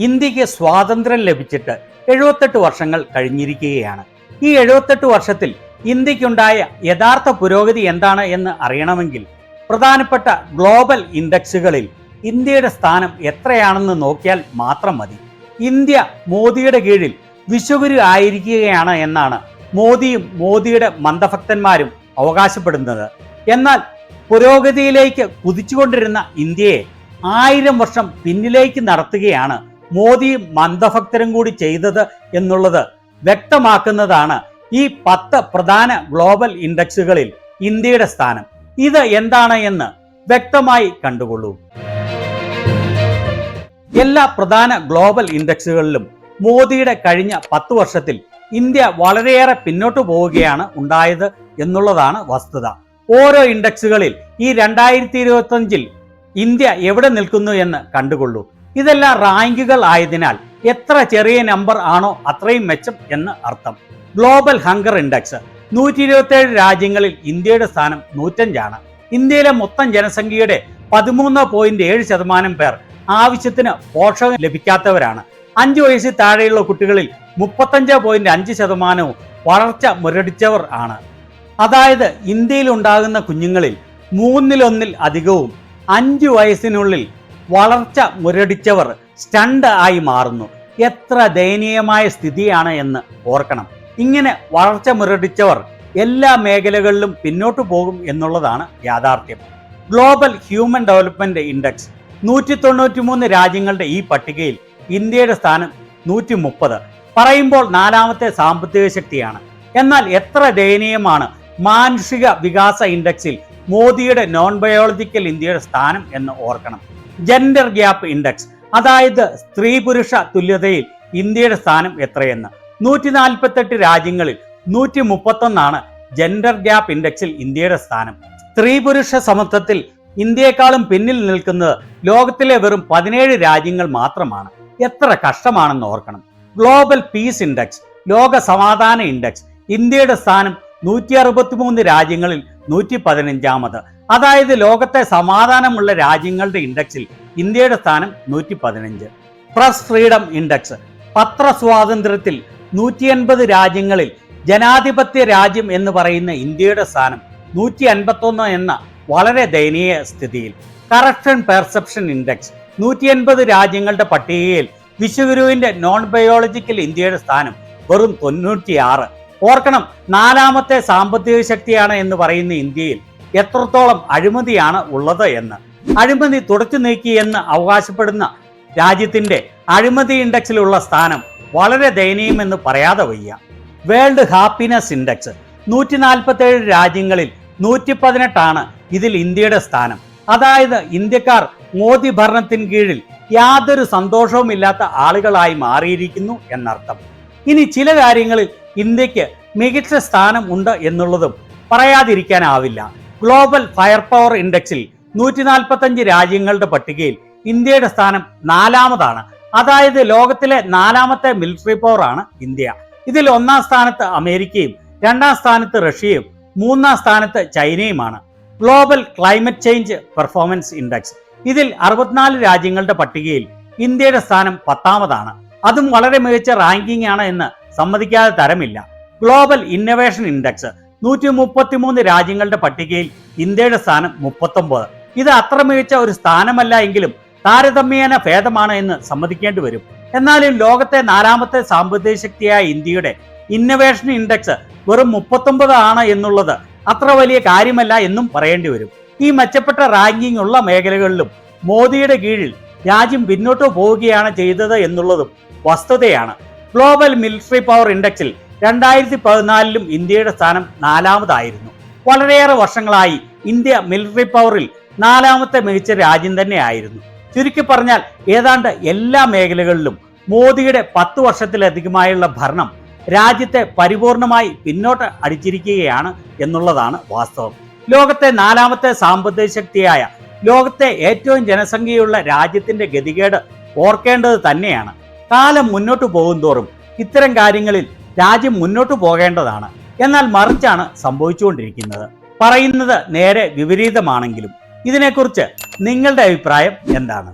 ഇന്ത്യക്ക് സ്വാതന്ത്ര്യം ലഭിച്ചിട്ട് 78 വർഷങ്ങൾ കഴിഞ്ഞിരിക്കുകയാണ്. ഈ 78 വർഷത്തിൽ ഇന്ത്യക്കുണ്ടായ യഥാർത്ഥ പുരോഗതി എന്താണ് എന്ന് അറിയണമെങ്കിൽ പ്രധാനപ്പെട്ട ഗ്ലോബൽ ഇൻഡെക്സുകളിൽ ഇന്ത്യയുടെ സ്ഥാനം എത്രയാണെന്ന് നോക്കിയാൽ മാത്രം മതി. ഇന്ത്യ മോദിയുടെ കീഴിൽ വിശ്വഗുരു ആയിരിക്കുകയാണ് എന്നാണ് മോദിയും മോദിയുടെ മന്ദഭക്തന്മാരും അവകാശപ്പെടുന്നത്. എന്നാൽ പുരോഗതിയിലേക്ക് കുതിച്ചുകൊണ്ടിരുന്ന ഇന്ത്യയെ 1000 വർഷം പിന്നിലേക്ക് നടത്തുകയാണ് മോദിയും മന്ദഭക്തരും കൂടി ചെയ്തത് എന്നുള്ളത് വ്യക്തമാക്കുന്നതാണ് ഈ 10 പ്രധാന ഗ്ലോബൽ ഇൻഡെക്സുകളിൽ ഇന്ത്യയുടെ സ്ഥാനം. ഇത് എന്താണ് എന്ന് വ്യക്തമായി കണ്ടുകൊള്ളൂ. എല്ലാ പ്രധാന ഗ്ലോബൽ ഇൻഡെക്സുകളിലും മോദിയുടെ കഴിഞ്ഞ 10 വർഷത്തിൽ ഇന്ത്യ വളരെയേറെ പിന്നോട്ട് പോവുകയാണ് ഉണ്ടായത് എന്നുള്ളതാണ് വസ്തുത. ഓരോ ഇൻഡെക്സുകളിൽ ഈ 2025-ൽ ഇന്ത്യ എവിടെ നിൽക്കുന്നു എന്ന് കണ്ടുകൊള്ളൂ. ഇതെല്ലാം റാങ്കുകൾ ആയതിനാൽ എത്ര ചെറിയ നമ്പർ ആണോ അത്രയും മെച്ചം എന്ന് അർത്ഥം. ഗ്ലോബൽ ഹങ്കർ ഇൻഡെക്സ് 127 രാജ്യങ്ങളിൽ ഇന്ത്യയുടെ സ്ഥാനം 105 ഇന്ത്യയിലെ മൊത്തം ജനസംഖ്യയുടെ 13.7% പേർ ആവശ്യത്തിന് പോഷകം ലഭിക്കാത്തവരാണ്. 5 വയസ്സിൽ താഴെയുള്ള കുട്ടികളിൽ 35.5% വളർച്ച മുരടിച്ചവർ ആണ്. അതായത് ഇന്ത്യയിൽ ഉണ്ടാകുന്ന കുഞ്ഞുങ്ങളിൽ 1/3 അധികവും 5 വയസ്സിനുള്ളിൽ വളർച്ച മുരടിച്ചവർ സ്റ്റണ്ട് ആയി മാറുന്നു. എത്ര ദയനീയമായ സ്ഥിതിയാണ് എന്ന് ഓർക്കണം. ഇങ്ങനെ വളർച്ച മുരടിച്ചവർ എല്ലാ മേഖലകളിലും പിന്നോട്ടു പോകും എന്നുള്ളതാണ് യാഥാർത്ഥ്യം. ഗ്ലോബൽ ഹ്യൂമൻ ഡെവലപ്മെന്റ് ഇൻഡെക്സ് 193 രാജ്യങ്ങളുടെ ഈ പട്ടികയിൽ ഇന്ത്യയുടെ സ്ഥാനം 130 പറയുമ്പോൾ 4ാമത്തെ സാമ്പത്തിക ശക്തിയാണ്. എന്നാൽ എത്ര ദയനീയമാണ് മാനുഷിക വികാസ ഇൻഡെക്സിൽ മോദിയുടെ നോൺ ബയോളജിക്കൽ ഇന്ത്യയുടെ സ്ഥാനം എന്ന് ഓർക്കണം. ജെൻഡർ ഗ്യാപ്പ് ഇൻഡെക്സ്, അതായത് സ്ത്രീ പുരുഷ തുല്യതയിൽ ഇന്ത്യയുടെ സ്ഥാനം എത്രയെന്ന്. 148 രാജ്യങ്ങളിൽ 131 ജെൻഡർ ഗ്യാപ്പ് ഇൻഡെക്സിൽ ഇന്ത്യയുടെ സ്ഥാനം. സ്ത്രീ പുരുഷ സമത്വത്തിൽ ഇന്ത്യയെക്കാളും പിന്നിൽ നിൽക്കുന്നത് ലോകത്തിലെ വെറും 17 രാജ്യങ്ങൾ മാത്രമാണ്. എത്ര കഷ്ടമാണെന്ന് ഓർക്കണം. ഗ്ലോബൽ പീസ് ഇൻഡെക്സ്, ലോക സമാധാന ഇൻഡെക്സ്, ഇന്ത്യയുടെ സ്ഥാനം 163 രാജ്യങ്ങളിൽ 115. അതായത് ലോകത്തെ സമാധാനമുള്ള രാജ്യങ്ങളുടെ ഇൻഡെക്സിൽ ഇന്ത്യയുടെ സ്ഥാനം 115. പ്രസ് ഫ്രീഡം ഇൻഡെക്സ്, പത്രസ്വാതന്ത്ര്യത്തിൽ 180 രാജ്യങ്ങളിൽ ജനാധിപത്യ രാജ്യം എന്ന് പറയുന്ന ഇന്ത്യയുടെ സ്ഥാനം 151 എന്ന വളരെ ദയനീയ സ്ഥിതിയിൽ. കറപ്ഷൻ പെർസെപ്ഷൻ ഇൻഡെക്സ്, 180 രാജ്യങ്ങളുടെ പട്ടികയിൽ വിശ്വഗുരുവിന്റെ നോൺ ബയോളജിക്കൽ ഇന്ത്യയുടെ സ്ഥാനം വെറും 96. ഓർക്കണം, 4ാമത്തെ സാമ്പത്തിക ശക്തിയാണ് എന്ന് പറയുന്ന ഇന്ത്യയിൽ എത്രത്തോളം അഴിമതിയാണ് ഉള്ളത് എന്ന്. അഴിമതി തുടച്ചു നീക്കി എന്ന് അവകാശപ്പെടുന്ന രാജ്യത്തിന്റെ അഴിമതി ഇൻഡെക്സിലുള്ള സ്ഥാനം വളരെ ദയനീയമെന്ന് പറയാതെ വയ്യ. വേൾഡ് ഹാപ്പിനെസ് ഇൻഡെക്സ് 147 രാജ്യങ്ങളിൽ 118 ഇതിൽ ഇന്ത്യയുടെ സ്ഥാനം. അതായത് ഇന്ത്യക്കാർ മോദി ഭരണത്തിന് കീഴിൽ യാതൊരു സന്തോഷവുമില്ലാത്ത ആളുകളായി മാറിയിരിക്കുന്നു എന്നർത്ഥം. ഇനി ചില കാര്യങ്ങളിൽ ഇന്ത്യക്ക് മികച്ച സ്ഥാനം ഉണ്ട് എന്നുള്ളതും പറയാതിരിക്കാനാവില്ല. ഗ്ലോബൽ ഫയർ പവർ ഇൻഡെക്സിൽ 145 രാജ്യങ്ങളുടെ പട്ടികയിൽ ഇന്ത്യയുടെ സ്ഥാനം 4ാമതാണ്. അതായത് ലോകത്തിലെ 4ാമത്തെ മിലിറ്ററി പവർ ആണ് ഇന്ത്യ. ഇതിൽ 1ാം സ്ഥാനത്ത് അമേരിക്കയും 2ാം സ്ഥാനത്ത് റഷ്യയും 3ാം സ്ഥാനത്ത് ചൈനയുമാണ്. Global climate change performance index, ഇതിൽ 64 രാജ്യങ്ങളുടെ പട്ടികയിൽ ഇന്ത്യയുടെ സ്ഥാനം 10ാമതാണ്. അതും വളരെ മികച്ച റാങ്കിംഗ് ആണ് എന്ന് സമ്മതിക്കാതെ തരമില്ല. ഗ്ലോബൽ ഇന്നൊവേഷൻ ഇൻഡെക്സ് 133 രാജ്യങ്ങളുടെ പട്ടികയിൽ ഇന്ത്യയുടെ സ്ഥാനം 39. ഇത് അത്ര മികച്ച ഒരു സ്ഥാനമല്ല എങ്കിലും താരതമ്യേന ഭേദമാണ് എന്ന് സമ്മതിക്കേണ്ടി വരും. എന്നാലും ലോകത്തെ 4ാമത്തെ സാമ്പത്തിക ശക്തിയായ ഇന്ത്യയുടെ ഇന്നൊവേഷൻ ഇൻഡെക്സ് വെറും 39 എന്നുള്ളത് അത്ര വലിയ കാര്യമല്ല എന്നും പറയേണ്ടി വരും. ഈ മെച്ചപ്പെട്ട റാങ്കിംഗ് ഉള്ള മേഖലകളിലും മോദിയുടെ കീഴിൽ രാജ്യം പിന്നോട്ട് പോവുകയാണ് ചെയ്തത് എന്നുള്ളതും വസ്തുതയാണ്. ഗ്ലോബൽ മിലിറ്ററി പവർ ഇൻഡെക്സിൽ 2014-ലും ഇന്ത്യയുടെ സ്ഥാനം 4ാമതായിരുന്നു. വളരെയേറെ വർഷങ്ങളായി ഇന്ത്യ മിലിറ്ററി പവറിൽ 4ാമത്തെ മികച്ച രാജ്യം തന്നെയായിരുന്നു. ചുരുക്കി പറഞ്ഞാൽ ഏതാണ്ട് എല്ലാ മേഖലകളിലും മോദിയുടെ 10 വർഷത്തിലധികമായുള്ള ഭരണം രാജ്യത്തെ പരിപൂർണമായി പിന്നോട്ട് അടിച്ചിരിക്കുകയാണ് എന്നുള്ളതാണ് വാസ്തവം. ലോകത്തെ 4ാമത്തെ സാമ്പത്തിക ശക്തിയായ, ലോകത്തെ ഏറ്റവും ജനസംഖ്യയുള്ള രാജ്യത്തിന്റെ ഗതികേട് ഓർക്കേണ്ടത് തന്നെയാണ്. കാലം മുന്നോട്ട് പോകുന്തോറും ഇത്തരം കാര്യങ്ങളിൽ രാജ്യം മുന്നോട്ട് പോകേണ്ടതാണ്. എന്നാൽ മറിച്ചാണ് സംഭവിച്ചുകൊണ്ടിരിക്കുന്നത്. പറയുന്നത് നേരെ വിപരീതമാണെങ്കിലും ഇതിനെക്കുറിച്ച് നിങ്ങളുടെ അഭിപ്രായം എന്താണ്?